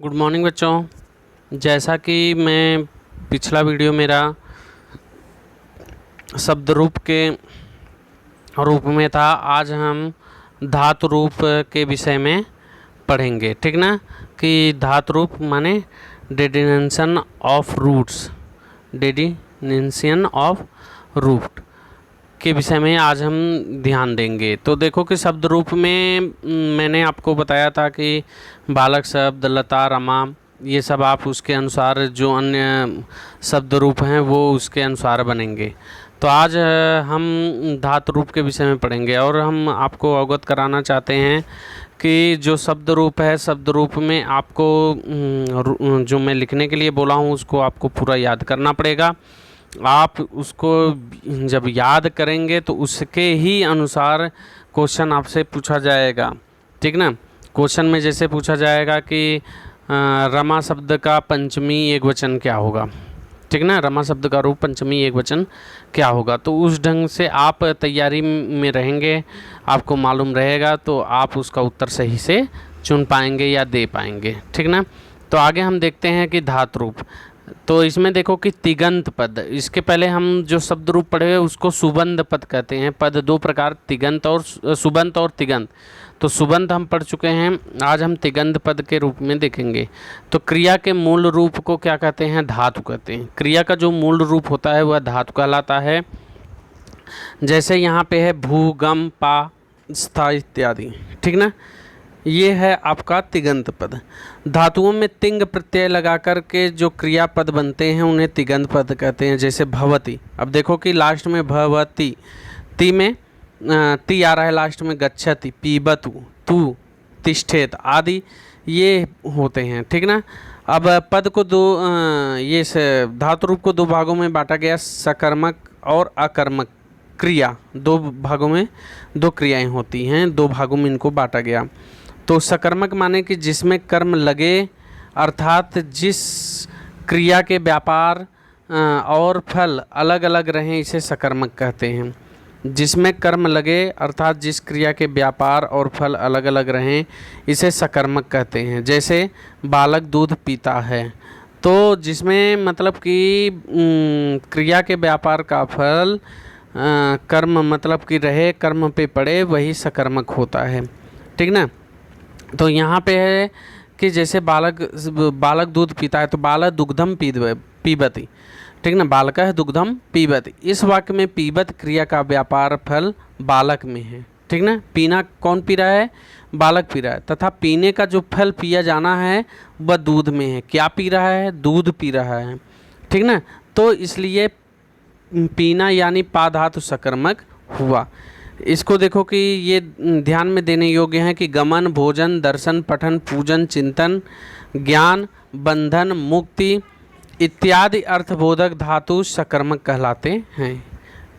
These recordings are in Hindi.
गुड मॉर्निंग बच्चों। जैसा कि मैं पिछला वीडियो मेरा शब्द रूप के रूप में था, आज हम धातु रूप के विषय में पढ़ेंगे। ठीक ना, कि धातु रूप माने डेडिनेशन ऑफ रूट्स, डेडिनेशन ऑफ रूट के विषय में आज हम ध्यान देंगे। तो देखो कि शब्द रूप में मैंने आपको बताया था कि बालक शब्द, लता, रमा, ये सब आप उसके अनुसार जो अन्य शब्द रूप हैं वो उसके अनुसार बनेंगे। तो आज हम धातु रूप के विषय में पढ़ेंगे और हम आपको अवगत कराना चाहते हैं कि जो शब्द रूप है, शब्द रूप में आपको जो मैं लिखने के लिए बोला हूँ उसको आपको पूरा याद करना पड़ेगा। आप उसको जब याद करेंगे तो उसके ही अनुसार क्वेश्चन आपसे पूछा जाएगा। ठीक ना, क्वेश्चन में जैसे पूछा जाएगा कि रमा शब्द का पंचमी एकवचन क्या होगा। ठीक ना, रमा शब्द का रूप पंचमी एकवचन क्या होगा, तो उस ढंग से आप तैयारी में रहेंगे, आपको मालूम रहेगा तो आप उसका उत्तर सही से चुन पाएंगे या दे पाएंगे। ठीक ना, तो आगे हम देखते हैं कि धातु रूप। तो इसमें देखो कि तिगंत पद, इसके पहले हम जो शब्द रूप पढ़े हुए उसको सुबंध पद कहते हैं। पद दो प्रकार, तिगंत और सुबंत और तिगंत। तो सुबंत हम पढ़ चुके हैं, आज हम तिगंत पद के रूप में देखेंगे। तो क्रिया के मूल रूप को क्या कहते हैं? धातु कहते हैं। क्रिया का जो मूल रूप होता है वह धातु कहलाता है। जैसे यहाँ पे है भू, गम, पा, स्था इत्यादि। ठीक ना, ये है आपका तिगंत पद। धातुओं में तिंग प्रत्यय लगा कर के जो क्रियापद बनते हैं उन्हें तिगंत पद कहते हैं। जैसे भवती, अब देखो कि लास्ट में भवती, ती में ती आ रहा है लास्ट में, गच्छति, पीबतु, तू, तिष्ठेत आदि ये होते हैं। ठीक ना, अब पद को ये धातु रूप को दो भागों में बांटा गया, सकर्मक और अकर्मक क्रिया। दो भागों में दो क्रियाएं होती हैं, दो भागों में इनको बांटा गया। तो सकर्मक माने कि जिसमें कर्म लगे, अर्थात जिस क्रिया के व्यापार और फल अलग अलग रहें, इसे सकर्मक कहते हैं। जिसमें कर्म लगे अर्थात जिस क्रिया के व्यापार और फल अलग अलग रहें, इसे सकर्मक कहते हैं। जैसे बालक दूध पीता है, तो जिसमें मतलब कि क्रिया के व्यापार का फल कर्म मतलब कि रहे, कर्म पे पड़े, वही सकर्मक होता है। ठीक ना, तो यहाँ पे है कि जैसे बालक दूध पीता है, तो बालक दुग्धम पीबती। ठीक ना, बालक है दुग्धम पीबती। इस वाक्य में पीबत क्रिया का व्यापार फल बालक में है। ठीक ना, पीना कौन पी रहा है? बालक पी रहा है, तथा पीने का जो फल पिया जाना है वह दूध में है। क्या पी रहा है? दूध पी रहा है। ठीक ना, तो इसलिए पीना यानी पा धातु सकर्मक हुआ। इसको देखो कि ये ध्यान में देने योग्य है कि गमन, भोजन, दर्शन, पठन, पूजन, चिंतन, ज्ञान, बंधन, मुक्ति इत्यादि अर्थबोधक धातु सकर्मक कहलाते हैं।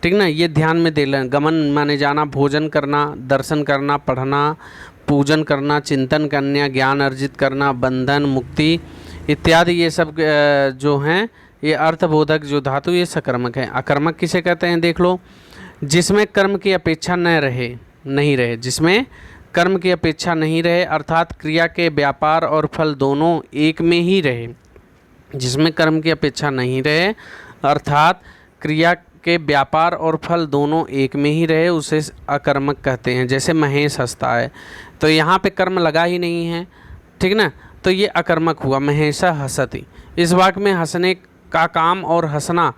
ठीक ना, ये ध्यान में दे लें। गमन माने जाना, भोजन करना, दर्शन करना, पढ़ना, पूजन करना, चिंतन करना, ज्ञान अर्जित करना, बंधन, मुक्ति इत्यादि ये सब जो हैं ये अर्थबोधक जो धातु ये सकर्मक है। अकर्मक किसे कहते हैं? देख लो, जिसमें कर्म की अपेक्षा नहीं रहे, जिसमें कर्म की अपेक्षा नहीं रहे अर्थात क्रिया के व्यापार और फल दोनों एक में ही रहे। जिसमें कर्म की अपेक्षा नहीं रहे अर्थात क्रिया के व्यापार और फल दोनों एक में ही रहे, उसे अकर्मक कहते हैं। जैसे महेश हंसता है, तो यहाँ पे कर्म लगा ही नहीं है। ठीक ना, तो ये अकर्मक हुआ। महेश हंसति, इस वाक्य में हंसने का काम और हंसना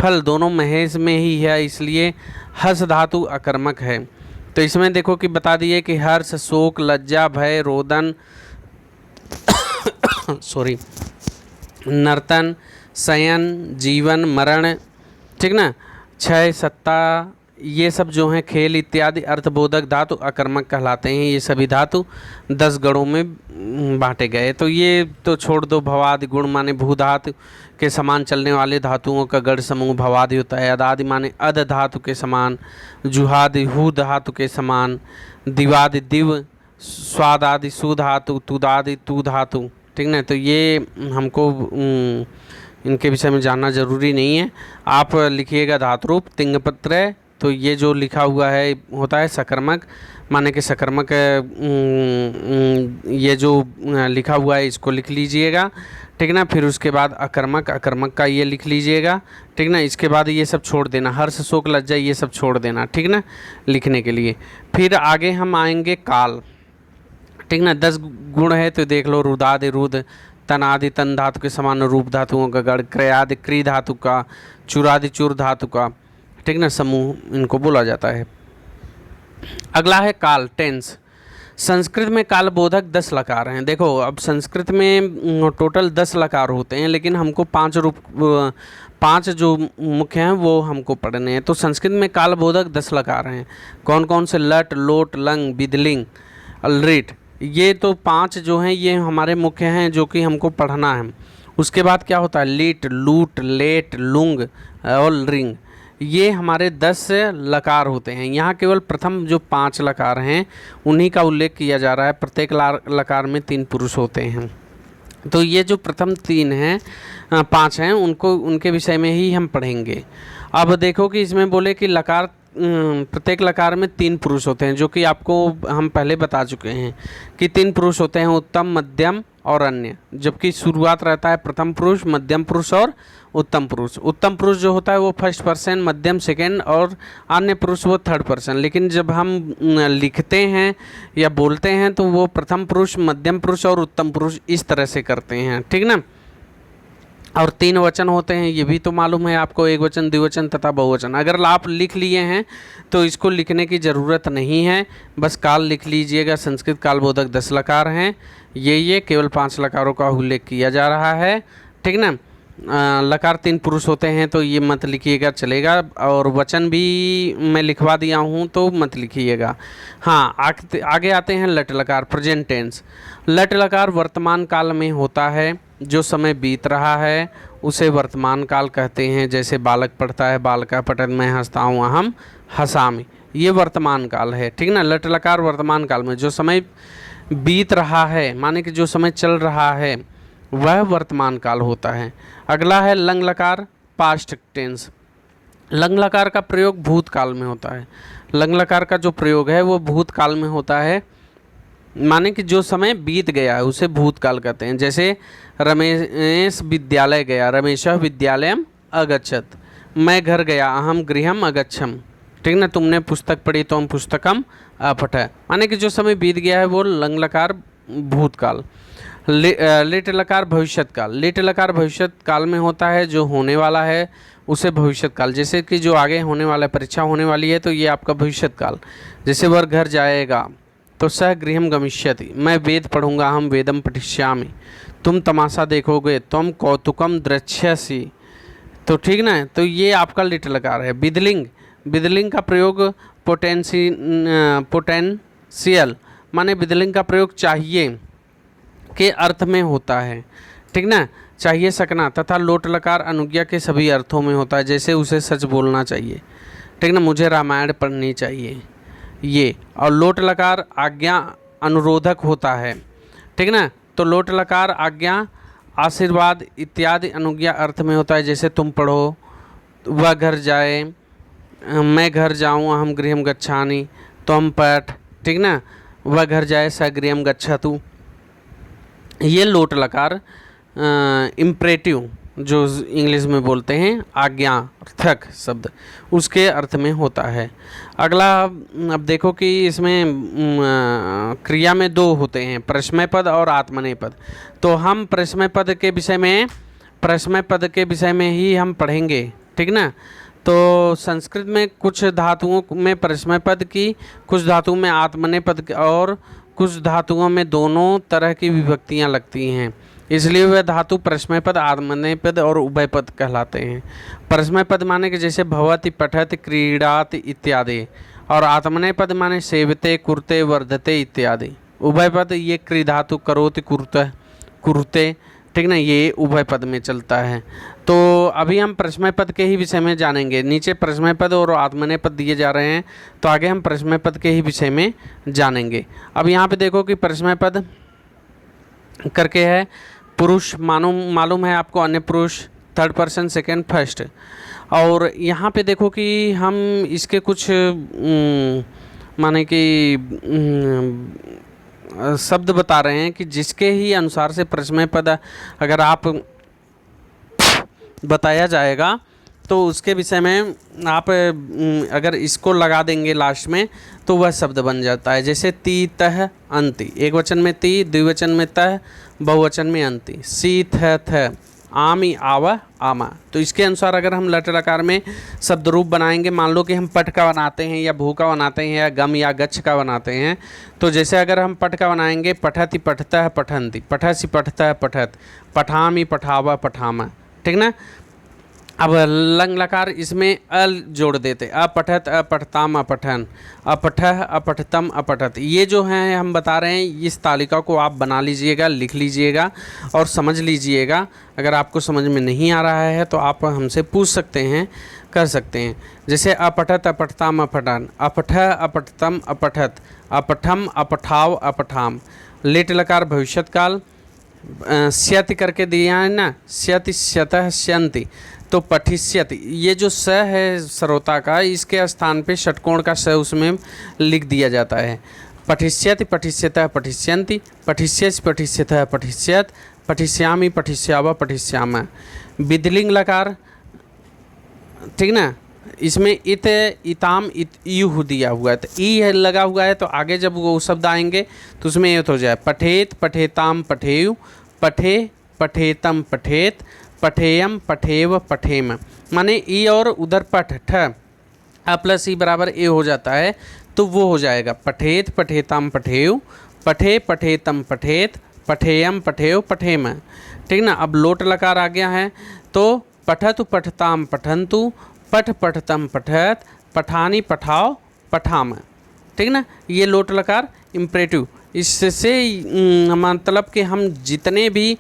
फल दोनों महेश में ही है, इसलिए हर्ष धातु अकर्मक है। तो इसमें देखो कि बता दिए कि हर्ष, शोक, लज्जा, भय, रोदन सॉरी, नर्तन, शयन, जीवन, मरण, ठीक ना, क्षय, सत्ता, ये सब जो हैं खेल इत्यादि अर्थबोधक धातु अकर्मक कहलाते हैं। ये सभी धातु 10 गणों में बांटे गए। तो ये तो छोड़ दो। भवादि गुण माने भूधातु के समान चलने वाले धातुओं का गढ़ समूह भवादि होता है। अदादि माने अध धातु के समान, जुहादि हु धातु के समान, दिवादि दिव, स्वादादि सु धातु, तुदादि तु धातु। ठीक ना, तो ये हमको इनके विषय में जानना जरूरी नहीं है। आप लिखिएगा धातु रूप तिंगपत्र, तो ये जो लिखा हुआ है होता है सकर्मक। माने कि सकर्मक ये जो लिखा हुआ है इसको लिख लीजिएगा, ठीक ना। फिर उसके बाद अकर्मक, अकर्मक का ये लिख लीजिएगा, ठीक ना। इसके बाद ये सब छोड़ देना, हर्ष शोक लज्जा ये सब छोड़ देना, ठीक ना, लिखने के लिए। फिर आगे हम आएंगे काल, ठीक ना। 10 गुण है तो देख लो, रुदादि रुद, तनादि तन धातु के समान रूप धातुओं का गण, क्रयादि क्री धातु का, चुरादि चुर धातु का, ठीक ना, समूह इनको बोला जाता है। अगला है काल, टेंस। संस्कृत में कालबोधक 10 लकार हैं। देखो अब संस्कृत में टोटल 10 लकार होते हैं, लेकिन हमको 5 जो मुख्य हैं वो हमको पढ़ने हैं। तो संस्कृत में कालबोधक 10 लकार हैं। कौन कौन से? लट, लोट, लंग, बिदलिंग, अलरिट, ये तो 5 जो हैं ये हमारे मुख्य हैं जो कि हमको पढ़ना है। उसके बाद क्या होता है? लीट, लूट, लेट, लुंग और रिंग, ये हमारे 10 लकार होते हैं। यहाँ केवल प्रथम जो 5 लकार हैं उन्हीं का उल्लेख किया जा रहा है। प्रत्येक लकार में 3 पुरुष होते हैं। तो ये जो प्रथम 3 हैं 5 हैं उनको, उनके विषय में ही हम पढ़ेंगे। अब देखो कि इसमें बोले कि लकार, प्रत्येक लकार में 3 पुरुष होते हैं, जो कि आपको हम पहले बता चुके हैं कि 3 पुरुष होते हैं, उत्तम, मध्यम और अन्य। जबकि शुरुआत रहता है प्रथम पुरुष, मध्यम पुरुष और उत्तम पुरुष। उत्तम पुरुष जो होता है वो फर्स्ट पर्सन, मध्यम सेकंड और अन्य पुरुष वो थर्ड पर्सन। लेकिन जब हम लिखते हैं या बोलते हैं तो वो प्रथम पुरुष, मध्यम पुरुष और उत्तम पुरुष इस तरह से करते हैं, ठीक ना। और 3 वचन होते हैं, ये भी तो मालूम है आपको, एक वचन, द्विवचन तथा बहुवचन। अगर आप लिख लिए हैं तो इसको लिखने की ज़रूरत नहीं है, बस काल लिख लीजिएगा। संस्कृत कालबोधक 10 लकार हैं, ये केवल 5 लकारों का उल्लेख किया जा रहा है, ठीक ना। लकार 3 पुरुष होते हैं तो ये मत लिखिएगा, चलेगा। और वचन भी मैं लिखवा दिया हूँ तो मत लिखिएगा। हाँ, आगे आते हैं लट लकार, प्रेजेंट टेंस। लट लकार वर्तमान काल में होता है, जो समय बीत रहा है उसे वर्तमान काल कहते हैं। जैसे बालक पढ़ता है, बालका पठत, मैं हंसता हूँ, अहम हसामि, ये वर्तमान काल है, ठीक ना। लट लकार वर्तमान काल में, जो समय बीत रहा है माने कि जो समय चल रहा है वह वर्तमान काल होता है। अगला है लंग लकार, पास्ट टेंस। लंग लकार का प्रयोग भूतकाल में होता है। लंग लकार का जो प्रयोग है वो भूतकाल में होता है, माने कि जो समय बीत गया है उसे भूतकाल कहते हैं। जैसे रमेश विद्यालय गया, रमेशः विद्यालयम अगच्छत, मैं घर गया, अहम गृहम अगच्छम, ठीक ना। तुमने पुस्तक पढ़ी तो हम पुस्तकम अपठ, माने कि जो समय बीत गया है वो लंग लकार भूतकाल। लेट लकार भविष्यत काल। लेट लकार भविष्यत काल में होता है, जो होने वाला है उसे भविष्यत काल। जैसे कि जो आगे होने वाला है, परीक्षा होने वाली है तो ये आपका भविष्यत काल। जैसे वह घर जाएगा तो सह गृहम गमिष्यति, मैं वेद पढ़ूंगा, हम वेदम पठिष्यामि, तुम तमाशा देखोगे, तुम कौतुकम द्रक्ष्यसि, तो ठीक ना। तो ये आपका लिट लकार है। बिदलिंग, बिदलिंग का प्रयोग पोटेंशियल माने बिदलिंग का प्रयोग चाहिए के अर्थ में होता है, ठीक ना, चाहिए सकना। तथा लोट लकार अनुज्ञा के सभी अर्थों में होता है, जैसे उसे सच बोलना चाहिए, ठीक ना, मुझे रामायण पढ़नी चाहिए ये। और लोट लकार आज्ञा अनुरोधक होता है, ठीक ना। तो लोट लकार आज्ञा, आशीर्वाद इत्यादि अनुज्ञा अर्थ में होता है। जैसे तुम पढ़ो, वह घर जाए, मैं घर जाऊँ, अहम गृहम गच्छामि, तुम पठ, ठीक ना, वह घर जाए, स गृहम गच्छतु, ये लोट लकार इम्परेटिव जो इंग्लिश में बोलते हैं आज्ञार्थक शब्द, उसके अर्थ में होता है। अगला अब देखो कि इसमें क्रिया में 2 होते हैं, प्रश्मय पद और आत्मनेय पद। तो हम प्रश्मय पद के विषय में ही हम पढ़ेंगे, ठीक ना। तो संस्कृत में कुछ धातुओं में प्रश्मय पद की, कुछ धातुओं में आत्मनेय पद और कुछ धातुओं में दोनों तरह की विभक्तियां लगती हैं, इसलिए वह धातु प्रश्मय पद, आत्मनेय पद और उभय पद कहलाते हैं। प्रश्मय पद माने कि जैसे भवति, पठति, क्रीडाति इत्यादि, और आत्मनेय पद माने सेवते, कुरते, वर्धते इत्यादि। उभय पद ये क्री धातु, करोति, कुरते, ठीक ना, ये उभय पद में चलता है। तो अभी हम प्रश्मय पद के ही विषय में जानेंगे। नीचे प्रश्मय पद और आत्मनेय पद दिए जा रहे हैं, तो आगे हम प्रश्मय पद के ही विषय में जानेंगे। अब यहाँ पे देखो कि प्रश्मय पद करके है पुरुष, मालूम है आपको, अन्य पुरुष, थर्ड पर्सन, सेकंड, फर्स्ट। और यहाँ पे देखो कि हम इसके कुछ माने कि शब्द बता रहे हैं कि जिसके ही अनुसार से प्रश्न पद अगर आप बताया जाएगा तो उसके विषय में आप अगर इसको लगा देंगे लास्ट में तो वह शब्द बन जाता है। जैसे ती तह अंति, एक वचन में ती, द्विवचन में तह, बहुवचन में अंति। सी थ आमी आवा आमा, तो इसके अनुसार अगर हम लट लकार में शब्द रूप बनाएंगे, मान लो कि हम पट का बनाते हैं या भू का बनाते हैं या गम या गच्छ का बनाते हैं, तो जैसे अगर हम पट का बनाएंगे पठति पठतः पठन्ति, पठसि पठतः पठत, पठामि पठावा पठामा, ठीक ना। अब लंग लकार इसमें अल जोड़ देते, अपठत अपठताम अपठन, अपठह अपठतम अपठत। ये जो हैं हम बता रहे हैं, इस तालिका को आप बना लीजिएगा, लिख लीजिएगा और समझ लीजिएगा। अगर आपको समझ में नहीं आ रहा है तो आप हमसे पूछ सकते हैं, कर सकते हैं। जैसे अपठत अपठताम अपठन, अपठह अपठतम अपठत, अपठम अपठाव अपठाम। लेट लकार भविष्यत काल, स्यति करके दिया है ना, स्यति स्यतः स्यन्ति, तो पठिष्यति, ये जो स है सरोता का, इसके स्थान पे षटकोण का स उसमें लिख दिया जाता है। पठिष्यति पठिष्यतः पठिष्यन्ति, पठिष्यसि पठिष्यतः पठिष्यत, पठिष्यामि पठिष्यावा पठिष्यामा। विधिलिंग लकार, ठीक ना, इसमें इत इताम इत यू दिया हुआ है, तो ई लगा हुआ है, तो आगे जब वो शब्द आएंगे तो उसमें ये हो जाए पठेत पठेताम पठेयु, पठे पठेतम पठेत, पठेयम पठेव पठेम। माने ई और उधर पठ ठ आ प्लस ई बराबर ए हो जाता है, तो वो हो जाएगा पठेत पठेताम पठेयु, पठे पठेतम पठेत, पठेयम पठेव पठेम, ठीक ना। अब लोट लकार आ गया है, तो पठतु पठताम पठन्तु, पठ पठतम पठत, पठानी पठाओ पठाम, ठीक ना। ये लोट लकार इम्परेटिव, इससे मतलब कि हम जितने भी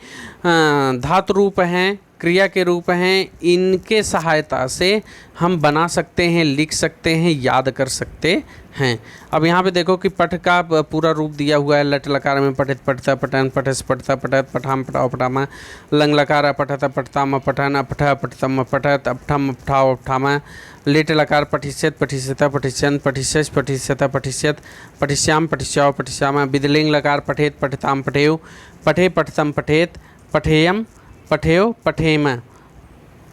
धातु रूप हैं, क्रिया के रूप हैं, इनके सहायता से हम बना सकते हैं, लिख सकते हैं, याद कर सकते हैं। अब यहाँ पे देखो कि पठ का पूरा रूप दिया हुआ है। लट लकार में पठित पठता पठन, पठस पठता पठत, पठाम पठाओ पठामा। लंग लकार पठत पठताम पठन, अपठ पठतम पठत, अपठम अपठाओ अपठामा। लेट लकार पठिष्यत पठिष्यता पठिष्यन्त, पठिष्यस पठिष्यता पठिष्यत, पठिष्याम पठिष्याओ पठिष्यामा। विधिलिंग लकार पठेत पठताम पठेयु, पठे पठतम पठेत, पठेयम पठेव पठेम,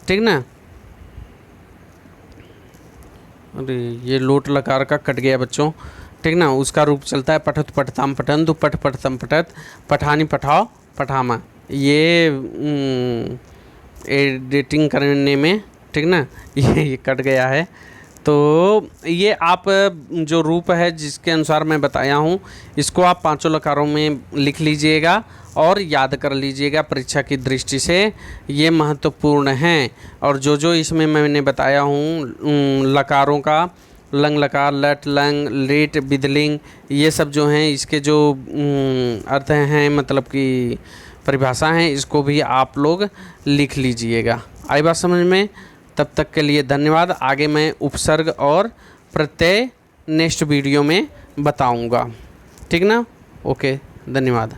ठीक ना। अरे ये लोट लकार का कट गया बच्चों, ठीक ना। उसका रूप चलता है पठत पठताम पठन्तु, पठ पठतम पठत, पठानी पठाओ पठामा। ये एडिटिंग करने में, ठीक ना, ये कट गया है। तो ये आप जो रूप है जिसके अनुसार मैं बताया हूँ, इसको आप पांचों लकारों में लिख लीजिएगा और याद कर लीजिएगा। परीक्षा की दृष्टि से ये महत्वपूर्ण हैं। और जो इसमें मैंने बताया हूँ लकारों का, लंग लकार, लट लंग, लेट, विधिलिंग, ये सब जो हैं इसके जो अर्थ हैं, मतलब कि परिभाषा हैं, इसको भी आप लोग लिख लीजिएगा। आई बात समझ में? तब तक के लिए धन्यवाद। आगे मैं उपसर्ग और प्रत्यय नेक्स्ट वीडियो में बताऊंगा, ठीक ना। ओके, धन्यवाद।